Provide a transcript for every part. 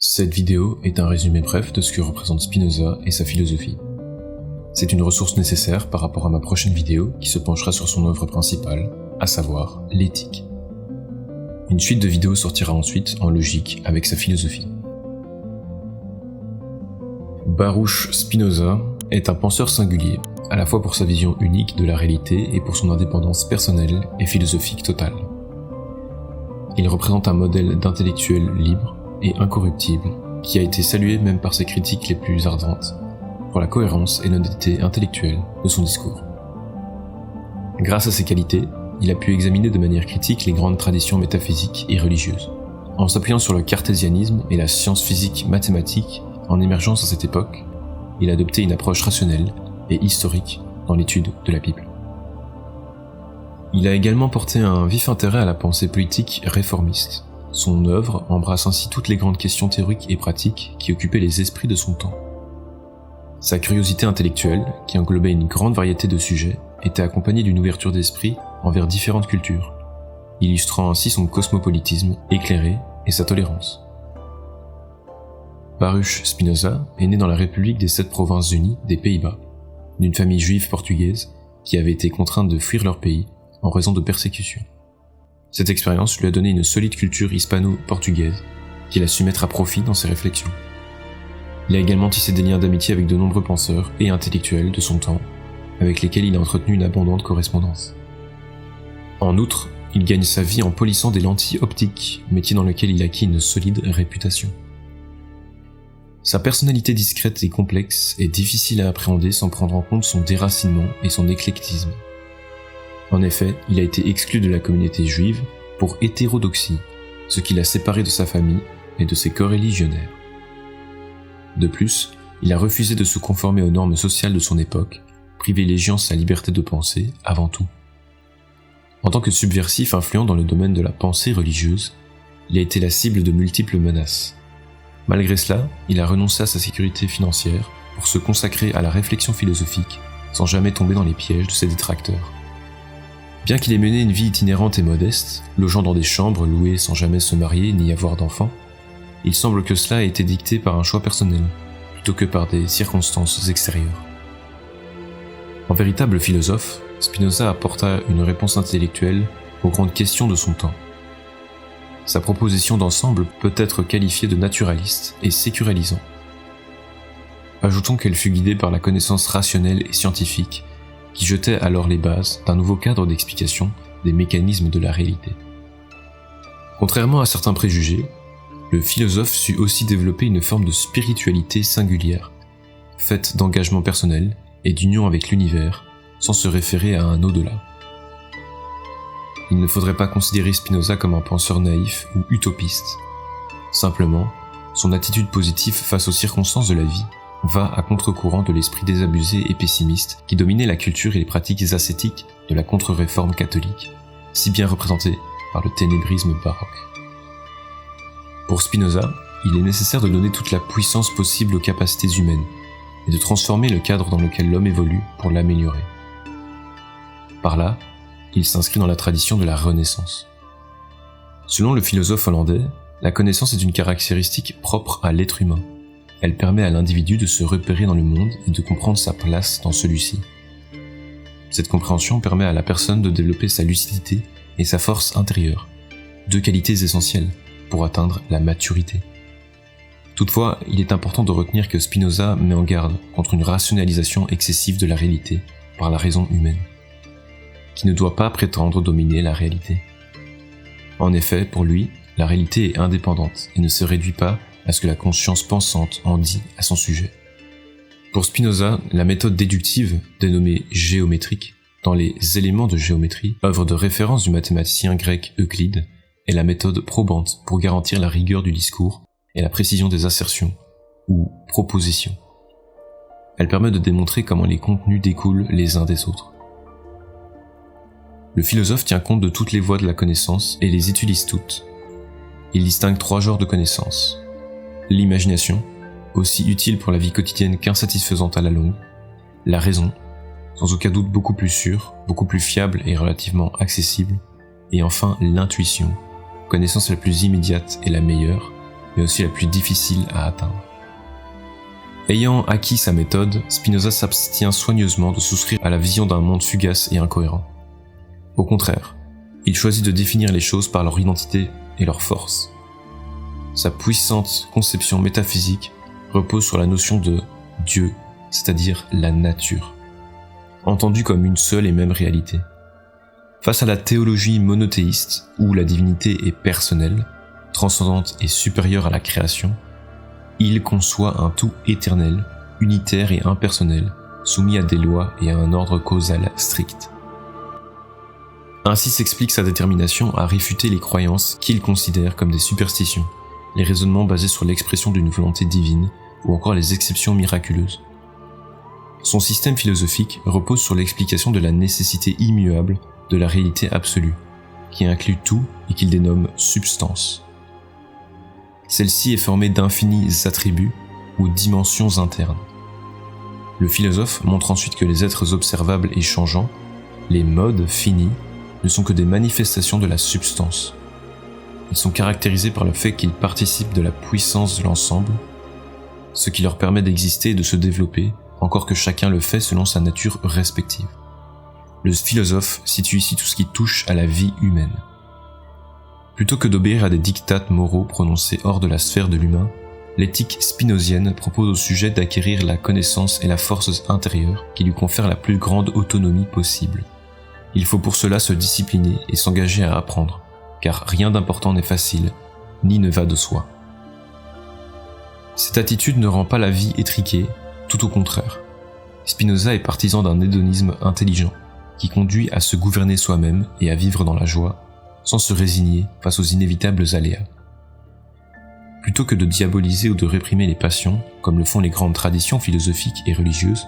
Cette vidéo est un résumé bref de ce que représente Spinoza et sa philosophie. C'est une ressource nécessaire par rapport à ma prochaine vidéo qui se penchera sur son œuvre principale, à savoir l'éthique. Une suite de vidéos sortira ensuite en logique avec sa philosophie. Baruch Spinoza est un penseur singulier, à la fois pour sa vision unique de la réalité et pour son indépendance personnelle et philosophique totale. Il représente un modèle d'intellectuel libre et incorruptible, qui a été salué même par ses critiques les plus ardentes, pour la cohérence et l'honnêteté intellectuelle de son discours. Grâce à ses qualités, il a pu examiner de manière critique les grandes traditions métaphysiques et religieuses. En s'appuyant sur le cartésianisme et la science physique mathématique en émergence à cette époque, il a adopté une approche rationnelle et historique dans l'étude de la Bible. Il a également porté un vif intérêt à la pensée politique réformiste. Son œuvre embrasse ainsi toutes les grandes questions théoriques et pratiques qui occupaient les esprits de son temps. Sa curiosité intellectuelle, qui englobait une grande variété de sujets, était accompagnée d'une ouverture d'esprit envers différentes cultures, illustrant ainsi son cosmopolitisme éclairé et sa tolérance. Baruch Spinoza est né dans la République des 7 Provinces Unies des Pays-Bas, d'une famille juive portugaise qui avait été contrainte de fuir leur pays en raison de persécutions. Cette expérience lui a donné une solide culture hispano-portugaise qu'il a su mettre à profit dans ses réflexions. Il a également tissé des liens d'amitié avec de nombreux penseurs et intellectuels de son temps, avec lesquels il a entretenu une abondante correspondance. En outre, il gagne sa vie en polissant des lentilles optiques, métier dans lequel il acquit une solide réputation. Sa personnalité discrète et complexe est difficile à appréhender sans prendre en compte son déracinement et son éclectisme. En effet, il a été exclu de la communauté juive pour hétérodoxie, ce qui l'a séparé de sa famille et de ses coreligionnaires. De plus, il a refusé de se conformer aux normes sociales de son époque, privilégiant sa liberté de penser avant tout. En tant que subversif influent dans le domaine de la pensée religieuse, il a été la cible de multiples menaces. Malgré cela, il a renoncé à sa sécurité financière pour se consacrer à la réflexion philosophique, sans jamais tomber dans les pièges de ses détracteurs. Bien qu'il ait mené une vie itinérante et modeste, logeant dans des chambres louées sans jamais se marier ni avoir d'enfants, il semble que cela ait été dicté par un choix personnel, plutôt que par des circonstances extérieures. En véritable philosophe, Spinoza apporta une réponse intellectuelle aux grandes questions de son temps. Sa proposition d'ensemble peut être qualifiée de naturaliste et sécularisant. Ajoutons qu'elle fut guidée par la connaissance rationnelle et scientifique, qui jetait alors les bases d'un nouveau cadre d'explication des mécanismes de la réalité. Contrairement à certains préjugés, le philosophe sut aussi développer une forme de spiritualité singulière, faite d'engagement personnel et d'union avec l'univers, sans se référer à un au-delà. Il ne faudrait pas considérer Spinoza comme un penseur naïf ou utopiste. Simplement, son attitude positive face aux circonstances de la vie va à contre-courant de l'esprit désabusé et pessimiste qui dominait la culture et les pratiques ascétiques de la contre-réforme catholique, si bien représentée par le ténébrisme baroque. Pour Spinoza, il est nécessaire de donner toute la puissance possible aux capacités humaines et de transformer le cadre dans lequel l'homme évolue pour l'améliorer. Par là, il s'inscrit dans la tradition de la Renaissance. Selon le philosophe hollandais, la connaissance est une caractéristique propre à l'être humain. Elle permet à l'individu de se repérer dans le monde et de comprendre sa place dans celui-ci. Cette compréhension permet à la personne de développer sa lucidité et sa force intérieure, deux qualités essentielles pour atteindre la maturité. Toutefois, il est important de retenir que Spinoza met en garde contre une rationalisation excessive de la réalité par la raison humaine, qui ne doit pas prétendre dominer la réalité. En effet, pour lui, la réalité est indépendante et ne se réduit pas à ce que la conscience pensante en dit à son sujet. Pour Spinoza, la méthode déductive, dénommée géométrique, dans les éléments de géométrie, œuvre de référence du mathématicien grec Euclide, est la méthode probante pour garantir la rigueur du discours et la précision des assertions, ou propositions. Elle permet de démontrer comment les contenus découlent les uns des autres. Le philosophe tient compte de toutes les voies de la connaissance et les utilise toutes. Il distingue 3 genres de connaissances. L'imagination, aussi utile pour la vie quotidienne qu'insatisfaisante à la longue. La raison, sans aucun doute beaucoup plus sûre, beaucoup plus fiable et relativement accessible. Et enfin l'intuition, connaissance la plus immédiate et la meilleure, mais aussi la plus difficile à atteindre. Ayant acquis sa méthode, Spinoza s'abstient soigneusement de souscrire à la vision d'un monde fugace et incohérent. Au contraire, il choisit de définir les choses par leur identité et leur force. Sa puissante conception métaphysique repose sur la notion de Dieu, c'est-à-dire la nature, entendue comme une seule et même réalité. Face à la théologie monothéiste, où la divinité est personnelle, transcendante et supérieure à la création, il conçoit un tout éternel, unitaire et impersonnel, soumis à des lois et à un ordre causal strict. Ainsi s'explique sa détermination à réfuter les croyances qu'il considère comme des superstitions, les raisonnements basés sur l'expression d'une volonté divine, ou encore les exceptions miraculeuses. Son système philosophique repose sur l'explication de la nécessité immuable de la réalité absolue, qui inclut tout et qu'il dénomme substance. Celle-ci est formée d'infinis attributs ou dimensions internes. Le philosophe montre ensuite que les êtres observables et changeants, les modes finis, ne sont que des manifestations de la substance. Ils sont caractérisés par le fait qu'ils participent de la puissance de l'ensemble, ce qui leur permet d'exister et de se développer, encore que chacun le fait selon sa nature respective. Le philosophe situe ici tout ce qui touche à la vie humaine. Plutôt que d'obéir à des diktats moraux prononcés hors de la sphère de l'humain, l'éthique spinozienne propose au sujet d'acquérir la connaissance et la force intérieure qui lui confèrent la plus grande autonomie possible. Il faut pour cela se discipliner et s'engager à apprendre, car rien d'important n'est facile, ni ne va de soi. Cette attitude ne rend pas la vie étriquée, tout au contraire. Spinoza est partisan d'un hédonisme intelligent, qui conduit à se gouverner soi-même et à vivre dans la joie, sans se résigner face aux inévitables aléas. Plutôt que de diaboliser ou de réprimer les passions, comme le font les grandes traditions philosophiques et religieuses,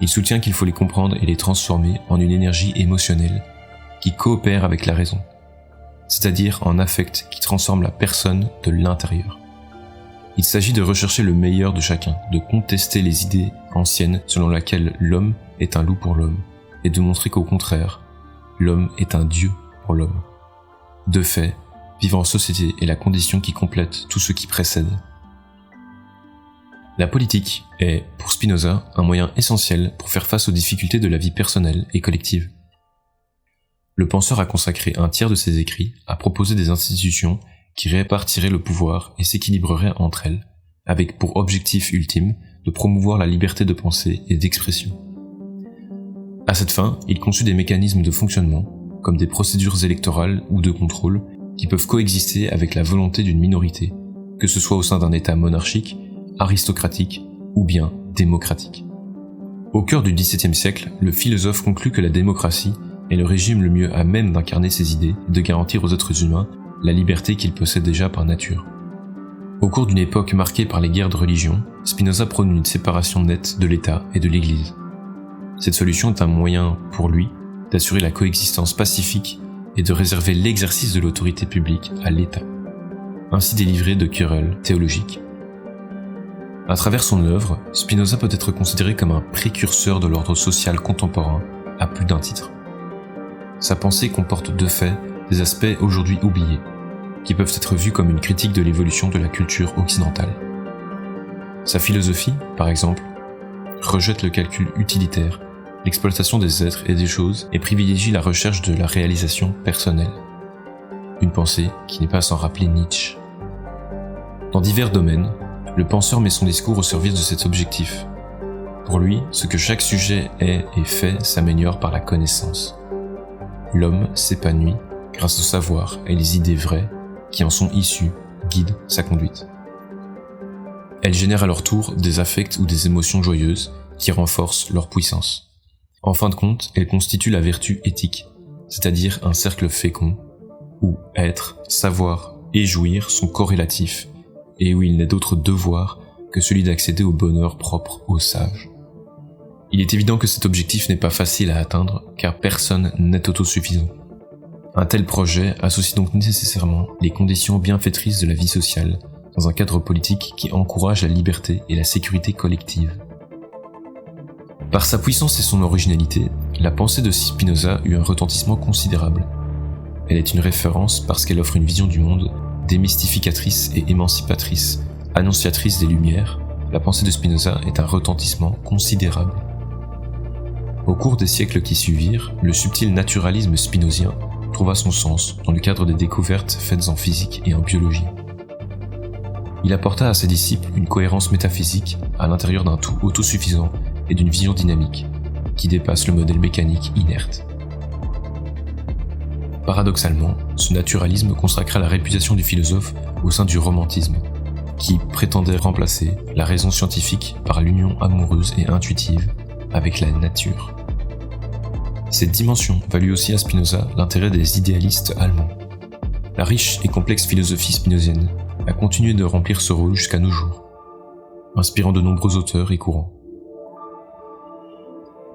il soutient qu'il faut les comprendre et les transformer en une énergie émotionnelle qui coopère avec la raison, c'est-à-dire en affect qui transforme la personne de l'intérieur. Il s'agit de rechercher le meilleur de chacun, de contester les idées anciennes selon lesquelles l'homme est un loup pour l'homme, et de montrer qu'au contraire, l'homme est un dieu pour l'homme. De fait, vivre en société est la condition qui complète tout ce qui précède. La politique est, pour Spinoza, un moyen essentiel pour faire face aux difficultés de la vie personnelle et collective. Le penseur a consacré un tiers de ses écrits à proposer des institutions qui répartiraient le pouvoir et s'équilibreraient entre elles, avec pour objectif ultime de promouvoir la liberté de pensée et d'expression. À cette fin, il conçut des mécanismes de fonctionnement, comme des procédures électorales ou de contrôle, qui peuvent coexister avec la volonté d'une minorité, que ce soit au sein d'un État monarchique, aristocratique ou bien démocratique. Au cœur du XVIIe siècle, le philosophe conclut que la démocratie est le régime le mieux à même d'incarner ses idées et de garantir aux êtres humains la liberté qu'ils possèdent déjà par nature. Au cours d'une époque marquée par les guerres de religion, Spinoza prône une séparation nette de l'État et de l'Église. Cette solution est un moyen, pour lui, d'assurer la coexistence pacifique et de réserver l'exercice de l'autorité publique à l'État, ainsi délivré de querelles théologiques. À travers son œuvre, Spinoza peut être considéré comme un précurseur de l'ordre social contemporain à plus d'un titre. Sa pensée comporte de fait des aspects aujourd'hui oubliés, qui peuvent être vus comme une critique de l'évolution de la culture occidentale. Sa philosophie, par exemple, rejette le calcul utilitaire, l'exploitation des êtres et des choses et privilégie la recherche de la réalisation personnelle. Une pensée qui n'est pas sans rappeler Nietzsche. Dans divers domaines, le penseur met son discours au service de cet objectif. Pour lui, ce que chaque sujet est et fait s'améliore par la connaissance. L'homme s'épanouit grâce au savoir et les idées vraies qui en sont issues guident sa conduite. Elles génèrent à leur tour des affects ou des émotions joyeuses qui renforcent leur puissance. En fin de compte, elles constituent la vertu éthique, c'est-à-dire un cercle fécond où être, savoir et jouir sont corrélatifs et où il n'est d'autre devoir que celui d'accéder au bonheur propre aux sages. Il est évident que cet objectif n'est pas facile à atteindre car personne n'est autosuffisant. Un tel projet associe donc nécessairement les conditions bienfaitrices de la vie sociale dans un cadre politique qui encourage la liberté et la sécurité collective. Par sa puissance et son originalité, la pensée de Spinoza eut un retentissement considérable. Elle est une référence parce qu'elle offre une vision du monde Démystificatrice et émancipatrice, annonciatrice des Lumières, la pensée de Spinoza est un retentissement considérable. Au cours des siècles qui suivirent, le subtil naturalisme spinozien trouva son sens dans le cadre des découvertes faites en physique et en biologie. Il apporta à ses disciples une cohérence métaphysique à l'intérieur d'un tout autosuffisant et d'une vision dynamique, qui dépasse le modèle mécanique inerte. Paradoxalement, ce naturalisme consacra la réputation du philosophe au sein du romantisme, qui prétendait remplacer la raison scientifique par l'union amoureuse et intuitive avec la nature. Cette dimension valut aussi à Spinoza l'intérêt des idéalistes allemands. La riche et complexe philosophie spinozienne a continué de remplir ce rôle jusqu'à nos jours, inspirant de nombreux auteurs et courants.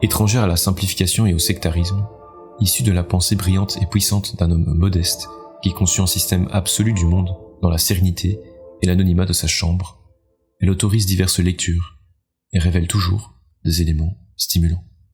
Étrangère à la simplification et au sectarisme, issue de la pensée brillante et puissante d'un homme modeste qui conçut un système absolu du monde dans la sérénité et l'anonymat de sa chambre, elle autorise diverses lectures et révèle toujours des éléments stimulants.